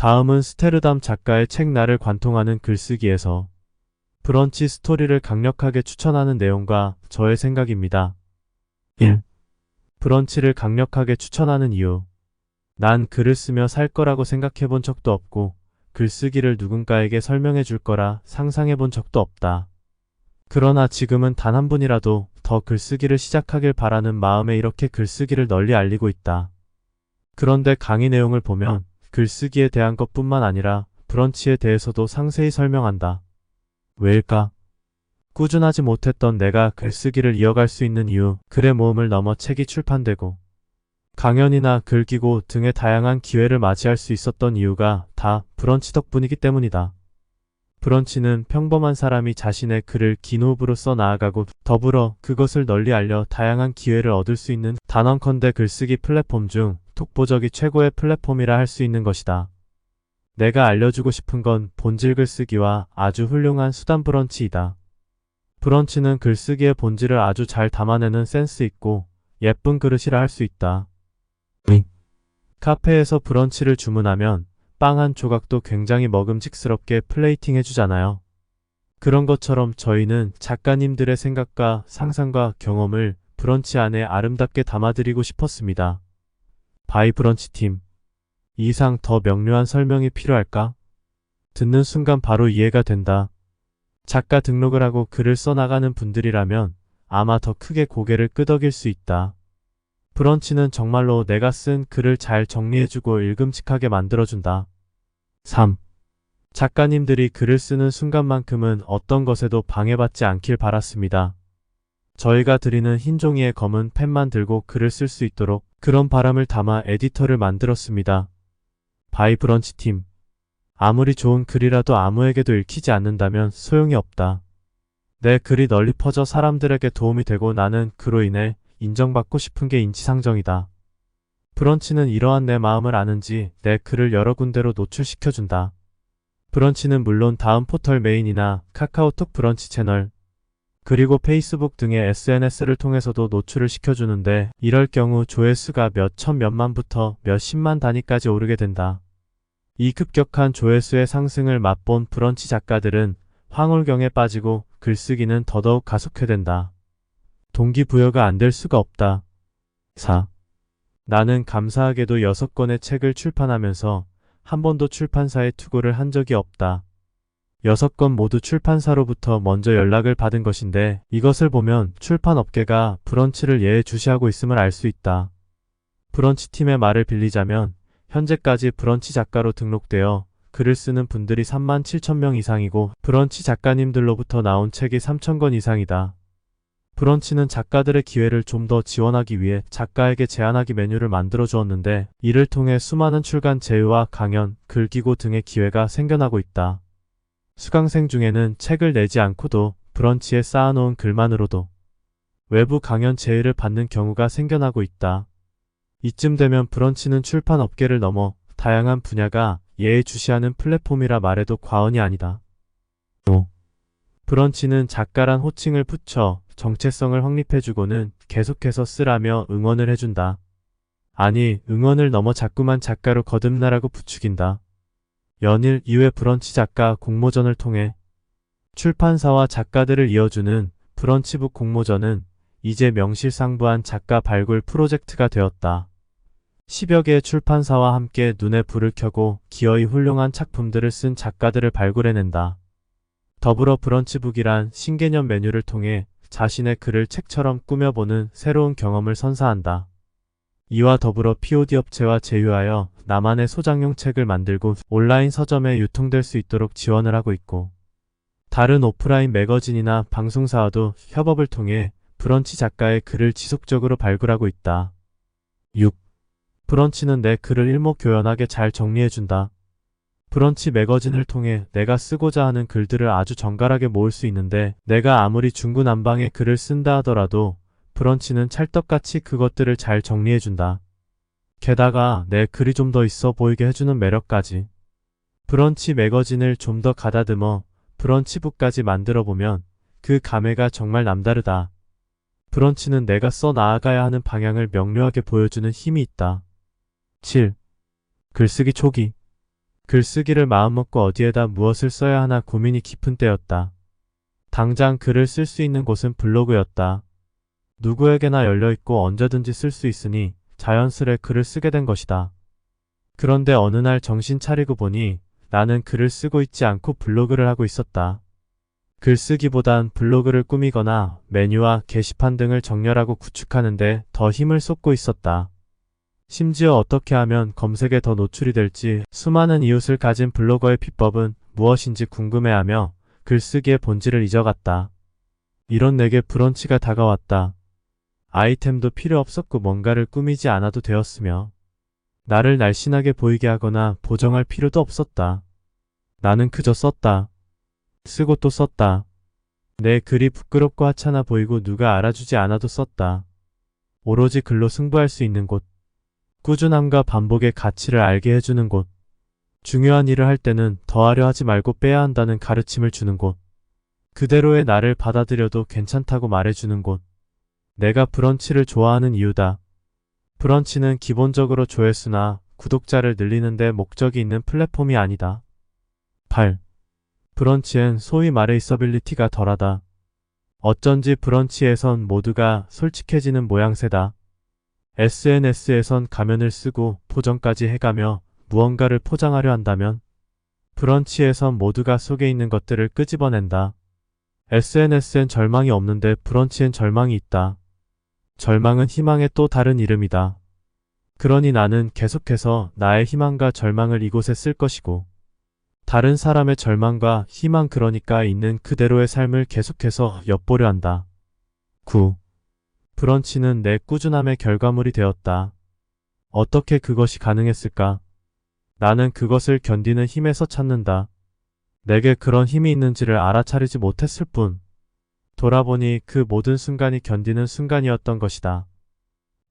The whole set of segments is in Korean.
다음은 스테르담 작가의 책 나를 관통하는 글쓰기에서 브런치 스토리를 강력하게 추천하는 내용과 저의 생각입니다. 1. 브런치를 강력하게 추천하는 이유. 난 글을 쓰며 살 거라고 생각해 본 적도 없고 글쓰기를 누군가에게 설명해 줄 거라 상상해 본 적도 없다. 그러나 지금은 단 한 분이라도 더 글쓰기를 시작하길 바라는 마음에 이렇게 글쓰기를 널리 알리고 있다. 그런데 강의 내용을 보면 글쓰기에 대한 것뿐만 아니라 브런치에 대해서도 상세히 설명한다. 왜일까? 꾸준하지 못했던 내가 글쓰기를 이어갈 수 있는 이유, 글의 모험을 넘어 책이 출판되고 강연이나 글기고 등의 다양한 기회를 맞이할 수 있었던 이유가 다 브런치 덕분이기 때문이다. 브런치는 평범한 사람이 자신의 글을 긴 호흡으로 써 나아가고 더불어 그것을 널리 알려 다양한 기회를 얻을 수 있는 단언컨대 글쓰기 플랫폼 중 독보적이 최고의 플랫폼이라 할 수 있는 것이다. 내가 알려주고 싶은 건 본질 글쓰기와 아주 훌륭한 수단 브런치이다. 브런치는 글쓰기의 본질을 아주 잘 담아내는 센스 있고 예쁜 그릇이라 할 수 있다. 카페에서 브런치를 주문하면 빵 한 조각도 굉장히 먹음직스럽게 플레이팅 해주잖아요. 그런 것처럼 저희는 작가님들의 생각과 상상과 경험을 브런치 안에 아름답게 담아드리고 싶었습니다. 바이 브런치 팀. 이 이상 더 명료한 설명이 필요할까? 듣는 순간 바로 이해가 된다. 작가 등록을 하고 글을 써나가는 분들이라면 아마 더 크게 고개를 끄덕일 수 있다. 브런치는 정말로 내가 쓴 글을 잘 정리해주고 읽음직하게 만들어준다. 3. 작가님들이 글을 쓰는 순간만큼은 어떤 것에도 방해받지 않길 바랐습니다. 저희가 드리는 흰 종이에 검은 펜만 들고 글을 쓸 수 있도록 그런 바람을 담아 에디터를 만들었습니다. 바이 브런치 팀. 아무리 좋은 글이라도 아무에게도 읽히지 않는다면 소용이 없다. 내 글이 널리 퍼져 사람들에게 도움이 되고 나는 그로 인해 인정받고 싶은 게 인지상정이다. 브런치는 이러한 내 마음을 아는지 내 글을 여러 군데로 노출시켜준다. 브런치는 물론 다음 포털 메인이나 카카오톡 브런치 채널, 그리고 페이스북 등의 SNS를 통해서도 노출을 시켜주는데 이럴 경우 조회수가 몇천 몇만부터 몇십만 단위까지 오르게 된다. 이 급격한 조회수의 상승을 맛본 브런치 작가들은 황홀경에 빠지고 글쓰기는 더더욱 가속화된다. 동기부여가 안 될 수가 없다. 4. 나는 감사하게도 6권의 책을 출판하면서 한 번도 출판사에 투고를 한 적이 없다. 6권 모두 출판사로부터 먼저 연락을 받은 것인데 이것을 보면 출판업계가 브런치를 예의주시하고 있음을 알 수 있다. 브런치 팀의 말을 빌리자면 현재까지 브런치 작가로 등록되어 글을 쓰는 분들이 37,000명 이상이고 브런치 작가님들로부터 나온 책이 3,000권 이상이다. 브런치는 작가들의 기회를 좀 더 지원하기 위해 작가에게 제안하기 메뉴를 만들어 주었는데 이를 통해 수많은 출간 제휴와 강연, 글기고 등의 기회가 생겨나고 있다. 수강생 중에는 책을 내지 않고도 브런치에 쌓아놓은 글만으로도 외부 강연 제의를 받는 경우가 생겨나고 있다. 이쯤 되면 브런치는 출판 업계를 넘어 다양한 분야가 예의주시하는 플랫폼이라 말해도 과언이 아니다. 5. 브런치는 작가란 호칭을 붙여 정체성을 확립해주고는 계속해서 쓰라며 응원을 해준다. 아니, 응원을 넘어 자꾸만 작가로 거듭나라고 부추긴다. 연일 2회 브런치 작가 공모전을 통해 출판사와 작가들을 이어주는 브런치북 공모전은 이제 명실상부한 작가 발굴 프로젝트가 되었다. 10여 개의 출판사와 함께 눈에 불을 켜고 기어이 훌륭한 작품들을 쓴 작가들을 발굴해낸다. 더불어 브런치북이란 신개념 메뉴를 통해 자신의 글을 책처럼 꾸며보는 새로운 경험을 선사한다. 이와 더불어 POD 업체와 제휴하여 나만의 소장용 책을 만들고 온라인 서점에 유통될 수 있도록 지원을 하고 있고 다른 오프라인 매거진이나 방송사와도 협업을 통해 브런치 작가의 글을 지속적으로 발굴하고 있다. 6. 브런치는 내 글을 일목요연하게 잘 정리해준다. 브런치 매거진을 통해 내가 쓰고자 하는 글들을 아주 정갈하게 모을 수 있는데 내가 아무리 중구난방의 글을 쓴다 하더라도 브런치는 찰떡같이 그것들을 잘 정리해준다. 게다가 내 글이 좀 더 있어 보이게 해주는 매력까지. 브런치 매거진을 좀 더 가다듬어 브런치북까지 만들어보면 그 감회가 정말 남다르다. 브런치는 내가 써 나아가야 하는 방향을 명료하게 보여주는 힘이 있다. 7. 글쓰기 초기. 글쓰기를 마음먹고 어디에다 무엇을 써야 하나 고민이 깊은 때였다. 당장 글을 쓸 수 있는 곳은 블로그였다. 누구에게나 열려있고 언제든지 쓸 수 있으니 자연스레 글을 쓰게 된 것이다. 그런데 어느 날 정신 차리고 보니 나는 글을 쓰고 있지 않고 블로그를 하고 있었다. 글쓰기보단 블로그를 꾸미거나 메뉴와 게시판 등을 정렬하고 구축하는데 더 힘을 쏟고 있었다. 심지어 어떻게 하면 검색에 더 노출이 될지 수많은 이웃을 가진 블로거의 비법은 무엇인지 궁금해하며 글쓰기의 본질을 잊어갔다. 이런 내게 브런치가 다가왔다. 아이템도 필요 없었고 뭔가를 꾸미지 않아도 되었으며 나를 날씬하게 보이게 하거나 보정할 필요도 없었다. 나는 그저 썼다. 쓰고 또 썼다. 내 글이 부끄럽고 하찮아 보이고 누가 알아주지 않아도 썼다. 오로지 글로 승부할 수 있는 곳. 꾸준함과 반복의 가치를 알게 해주는 곳. 중요한 일을 할 때는 더하려 하지 말고 빼야 한다는 가르침을 주는 곳. 그대로의 나를 받아들여도 괜찮다고 말해주는 곳. 내가 브런치를 좋아하는 이유다. 브런치는 기본적으로 조회수나 구독자를 늘리는 데 목적이 있는 플랫폼이 아니다. 8. 브런치엔 소위 말해 있어빌리티가 덜하다. 어쩐지 브런치에선 모두가 솔직해지는 모양새다. SNS에선 가면을 쓰고 포장까지 해가며 무언가를 포장하려 한다면 브런치에선 모두가 속에 있는 것들을 끄집어낸다. SNS엔 절망이 없는데 브런치엔 절망이 있다. 절망은 희망의 또 다른 이름이다. 그러니 나는 계속해서 나의 희망과 절망을 이곳에 쓸 것이고 다른 사람의 절망과 희망 그러니까 있는 그대로의 삶을 계속해서 엿보려 한다. 9. 브런치는 내 꾸준함의 결과물이 되었다. 어떻게 그것이 가능했을까? 나는 그것을 견디는 힘에서 찾는다. 내게 그런 힘이 있는지를 알아차리지 못했을 뿐. 돌아보니 그 모든 순간이 견디는 순간이었던 것이다.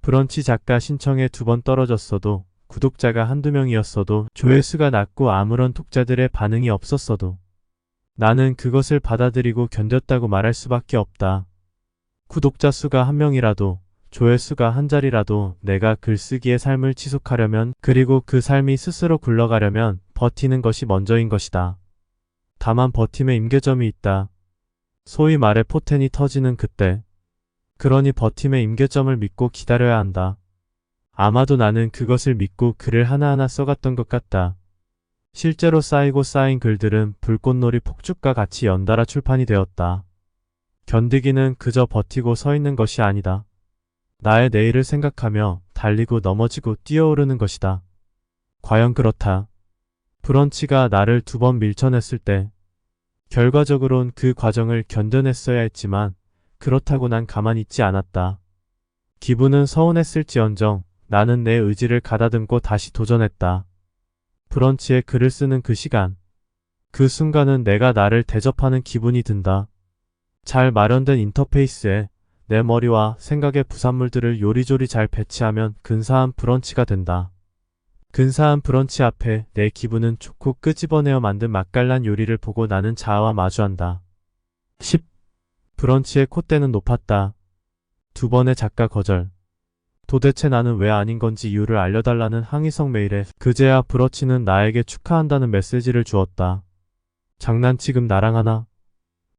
브런치 작가 신청에 2번 떨어졌어도 구독자가 한두 명이었어도 조회수가 낮고 아무런 독자들의 반응이 없었어도 나는 그것을 받아들이고 견뎠다고 말할 수밖에 없다. 구독자 수가 1명이라도 조회수가 한 자리라도 내가 글쓰기의 삶을 지속하려면 그리고 그 삶이 스스로 굴러가려면 버티는 것이 먼저인 것이다. 다만 버팀에 임계점이 있다. 소위 말해 포텐이 터지는 그때. 그러니 버팀의 임계점을 믿고 기다려야 한다. 아마도 나는 그것을 믿고 글을 하나하나 써갔던 것 같다. 실제로 쌓이고 쌓인 글들은 불꽃놀이 폭죽과 같이 연달아 출판이 되었다. 견디기는 그저 버티고 서 있는 것이 아니다. 나의 내일을 생각하며 달리고 넘어지고 뛰어오르는 것이다. 과연 그렇다. 브런치가 나를 2번 밀쳐냈을 때 결과적으론 그 과정을 견뎌냈어야 했지만 그렇다고 난 가만히 있지 않았다. 기분은 서운했을지언정 나는 내 의지를 가다듬고 다시 도전했다. 브런치에 글을 쓰는 그 시간. 그 순간은 내가 나를 대접하는 기분이 든다. 잘 마련된 인터페이스에 내 머리와 생각의 부산물들을 요리조리 잘 배치하면 근사한 브런치가 된다. 근사한 브런치 앞에 내 기분은 좋고 끄집어내어 만든 맛깔난 요리를 보고 나는 자아와 마주한다. 10. 브런치의 콧대는 높았다. 2번의 작가 거절. 도대체 나는 왜 아닌 건지 이유를 알려달라는 항의성 메일에 그제야 브런치는 나에게 축하한다는 메시지를 주었다. 장난치금 나랑 하나?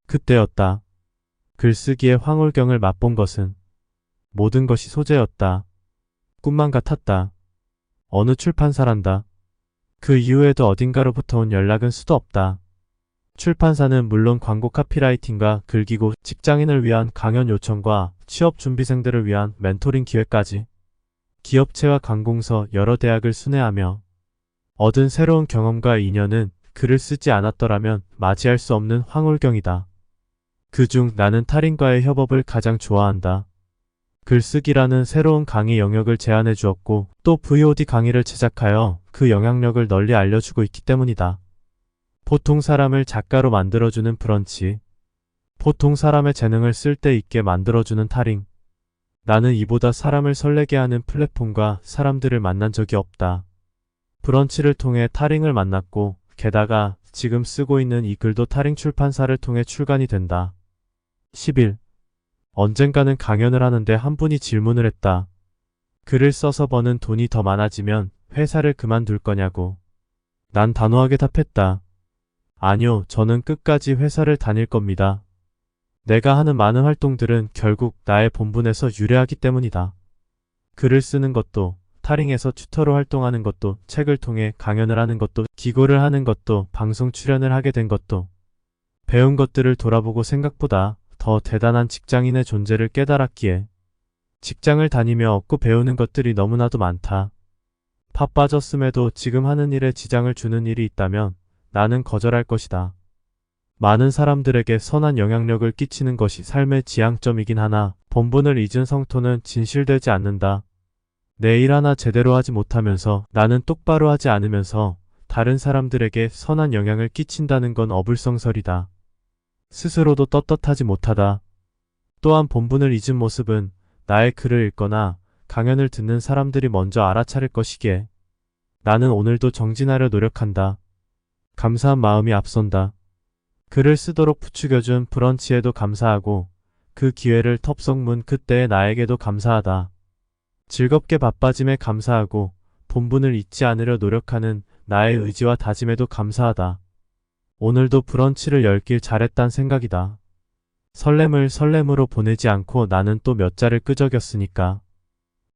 그때였다. 글쓰기의 황홀경을 맛본 것은 모든 것이 소재였다. 꿈만 같았다. 어느 출판사란다. 그 이후에도 어딘가로부터 온 연락은 수도 없다. 출판사는 물론 광고 카피라이팅과 글기고 직장인을 위한 강연 요청과 취업 준비생들을 위한 멘토링 기회까지 기업체와 관공서 여러 대학을 순회하며 얻은 새로운 경험과 인연은 글을 쓰지 않았더라면 맞이할 수 없는 황홀경이다. 그중 나는 타인과의 협업을 가장 좋아한다. 글쓰기라는 새로운 강의 영역을 제안해 주었고 또 VOD 강의를 제작하여 그 영향력을 널리 알려주고 있기 때문이다. 보통 사람을 작가로 만들어주는 브런치. 보통 사람의 재능을 쓸데있게 만들어주는 타링. 나는 이보다 사람을 설레게 하는 플랫폼과 사람들을 만난 적이 없다. 브런치를 통해 타링을 만났고 게다가 지금 쓰고 있는 이 글도 타링 출판사를 통해 출간이 된다. 10일. 언젠가는 강연을 하는데 한 분이 질문을 했다. 글을 써서 버는 돈이 더 많아지면 회사를 그만둘 거냐고. 난 단호하게 답했다. 아니요, 저는 끝까지 회사를 다닐 겁니다. 내가 하는 많은 활동들은 결국 나의 본분에서 유래하기 때문이다. 글을 쓰는 것도, 타링에서 튜터로 활동하는 것도, 책을 통해 강연을 하는 것도, 기고를 하는 것도, 방송 출연을 하게 된 것도, 배운 것들을 돌아보고 생각보다 더 대단한 직장인의 존재를 깨달았기에 직장을 다니며 얻고 배우는 것들이 너무나도 많다. 바빠졌음에도 지금 하는 일에 지장을 주는 일이 있다면 나는 거절할 것이다. 많은 사람들에게 선한 영향력을 끼치는 것이 삶의 지향점이긴 하나 본분을 잊은 성토는 진실되지 않는다. 내 일 하나 제대로 하지 못하면서 나는 똑바로 하지 않으면서 다른 사람들에게 선한 영향을 끼친다는 건 어불성설이다. 스스로도 떳떳하지 못하다. 또한 본분을 잊은 모습은 나의 글을 읽거나 강연을 듣는 사람들이 먼저 알아차릴 것이기에 나는 오늘도 정진하려 노력한다. 감사한 마음이 앞선다. 글을 쓰도록 부추겨준 브런치에도 감사하고 그 기회를 텁석문 그때의 나에게도 감사하다. 즐겁게 바빠짐에 감사하고 본분을 잊지 않으려 노력하는 나의 의지와 다짐에도 감사하다. 오늘도 브런치를 열길 잘했단 생각이다. 설렘을 설렘으로 보내지 않고 나는 또 몇 자를 끄적였으니까.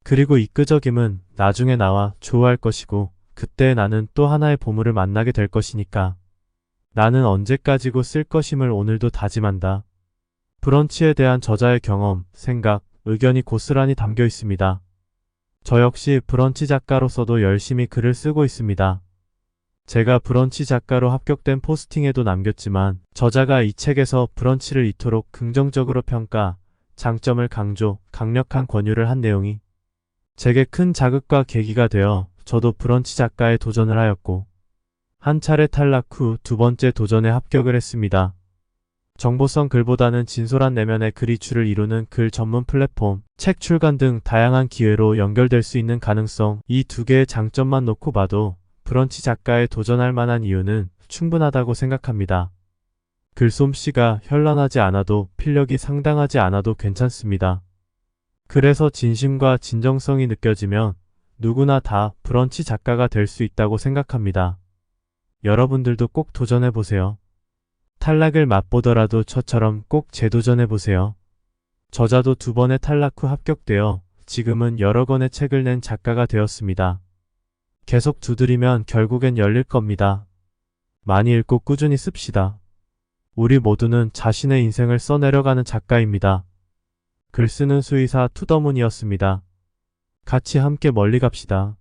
그리고 이 끄적임은 나중에 나와 좋아할 것이고 그때 나는 또 하나의 보물을 만나게 될 것이니까. 나는 언제까지고 쓸 것임을 오늘도 다짐한다. 브런치에 대한 저자의 경험, 생각, 의견이 고스란히 담겨 있습니다. 저 역시 브런치 작가로서도 열심히 글을 쓰고 있습니다. 제가 브런치 작가로 합격된 포스팅에도 남겼지만 저자가 이 책에서 브런치를 이토록 긍정적으로 평가, 장점을 강조, 강력한 권유를 한 내용이 제게 큰 자극과 계기가 되어 저도 브런치 작가에 도전을 하였고 한 차례 탈락 후 두 번째 도전에 합격을 했습니다. 정보성 글보다는 진솔한 내면의 글이 주를 이루는 글 전문 플랫폼, 책 출간 등 다양한 기회로 연결될 수 있는 가능성, 이 두 개의 장점만 놓고 봐도 브런치 작가에 도전할 만한 이유는 충분하다고 생각합니다. 글솜씨가 현란하지 않아도 필력이 상당하지 않아도 괜찮습니다. 그래서 진심과 진정성이 느껴지면 누구나 다 브런치 작가가 될 수 있다고 생각합니다. 여러분들도 꼭 도전해보세요. 탈락을 맛보더라도 저처럼 꼭 재도전해보세요. 저자도 두 번의 탈락 후 합격되어 지금은 여러 권의 책을 낸 작가가 되었습니다. 계속 두드리면 결국엔 열릴 겁니다. 많이 읽고 꾸준히 씁시다. 우리 모두는 자신의 인생을 써내려가는 작가입니다. 글 쓰는 수의사 투더문이었습니다. 같이 함께 멀리 갑시다.